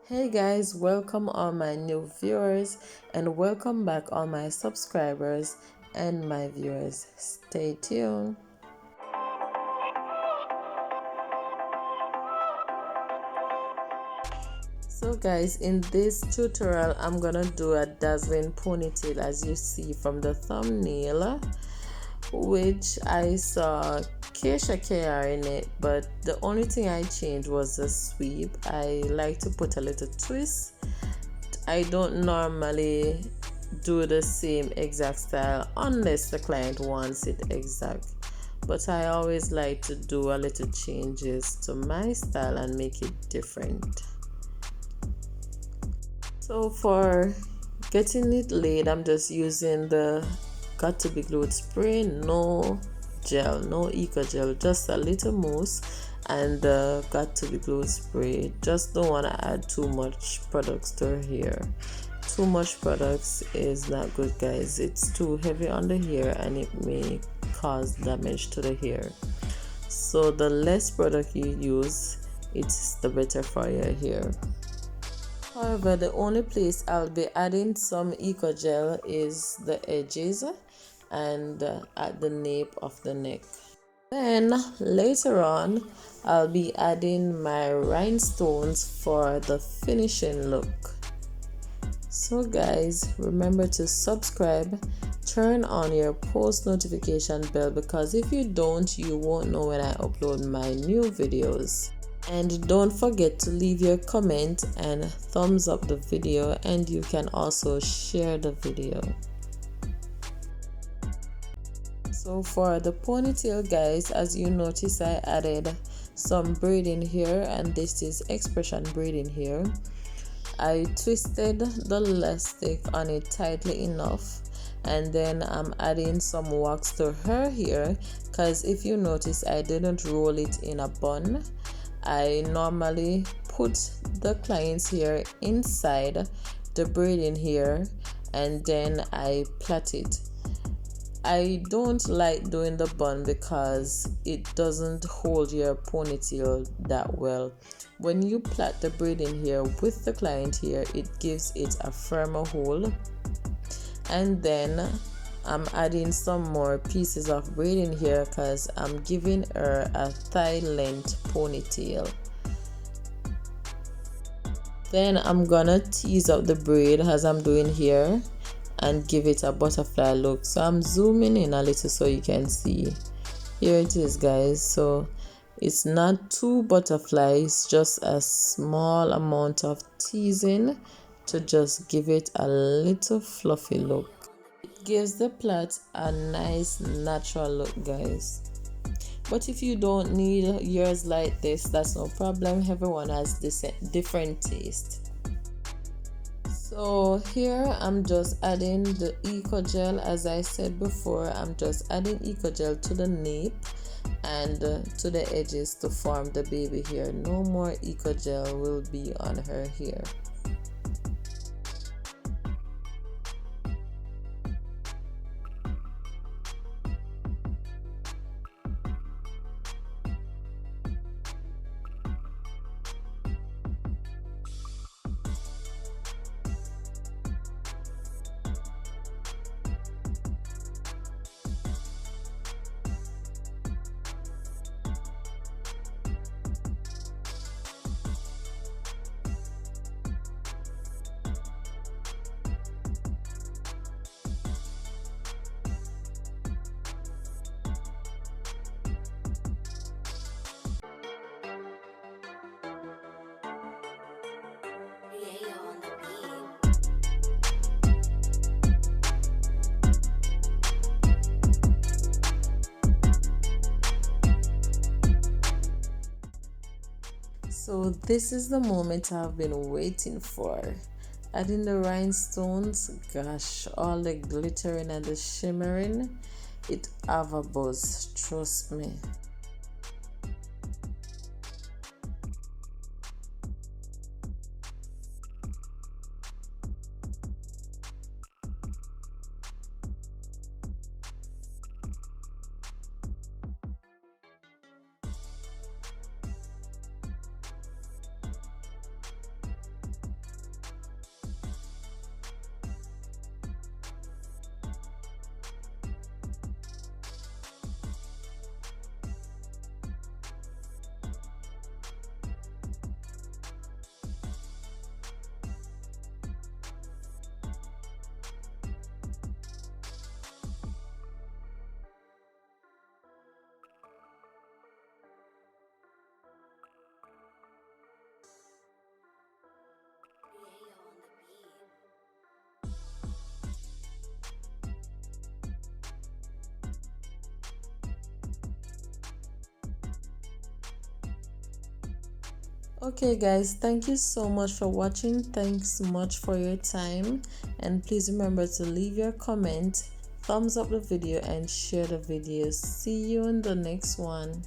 Hey guys, welcome all my new viewers and welcome back all my subscribers and my viewers. Stay tuned. So guys, in this tutorial I'm gonna do a dazzling ponytail as you see from the thumbnail, which I saw Keyshia Ka'oir in it, but the only thing I changed was the sweep. I like to put a little twist. I don't normally do the same exact style unless the client wants it exact, but I always like to do a little changes to my style and make it different. So for getting it laid, I'm just using the got to be glued spray, no gel, no eco gel, just a little mousse and the got to be glued spray. Just don't want to add too much products to her hair. Too much products is not good, guys. It's too heavy on the hair and it may cause damage to the hair. So the less product you use, it's the better for your hair. However, the only place I'll be adding some eco gel is the edges and at the nape of the neck. Then later on I'll be adding my rhinestones for the finishing look. So guys, remember to subscribe, turn on your post notification bell, because if you don't, you won't know when I upload my new videos. And don't forget to leave your comment and thumbs up the video, and you can also share the video. So for the ponytail, guys, as you notice, I added some braiding here, and this is expression braiding here. I twisted the elastic on it tightly enough, and then I'm adding some wax to her hair, because if you notice, I didn't roll it in a bun. I normally put the client's hair inside the braiding hair and then I plait it. I don't like doing the bun because it doesn't hold your ponytail that well. When you plait the braiding hair with the client hair, it gives it a firmer hold. And then I'm adding some more pieces of braiding here because I'm giving her a thigh length ponytail. Then I'm gonna tease up the braid as I'm doing here and give it a butterfly look. So I'm zooming in a little so you can see. Here it is, guys. So it's not too butterfly, it's just a small amount of teasing to just give it a little fluffy look. Gives the plait a nice natural look, guys. But if you don't need yours like this, that's no problem. Everyone has this different taste. So here I'm just adding the eco gel. As I said before, I'm just adding eco gel to the nape and to the edges to form the baby hair. No more eco gel will be on her hair. So this is the moment I've been waiting for. Adding the rhinestones, gosh, all the glittering and the shimmering, it have a buzz, trust me. Okay guys, thank you so much for watching. Thanks much for your time, and please remember to leave your comment, thumbs up the video, and share the video. See you in the next one.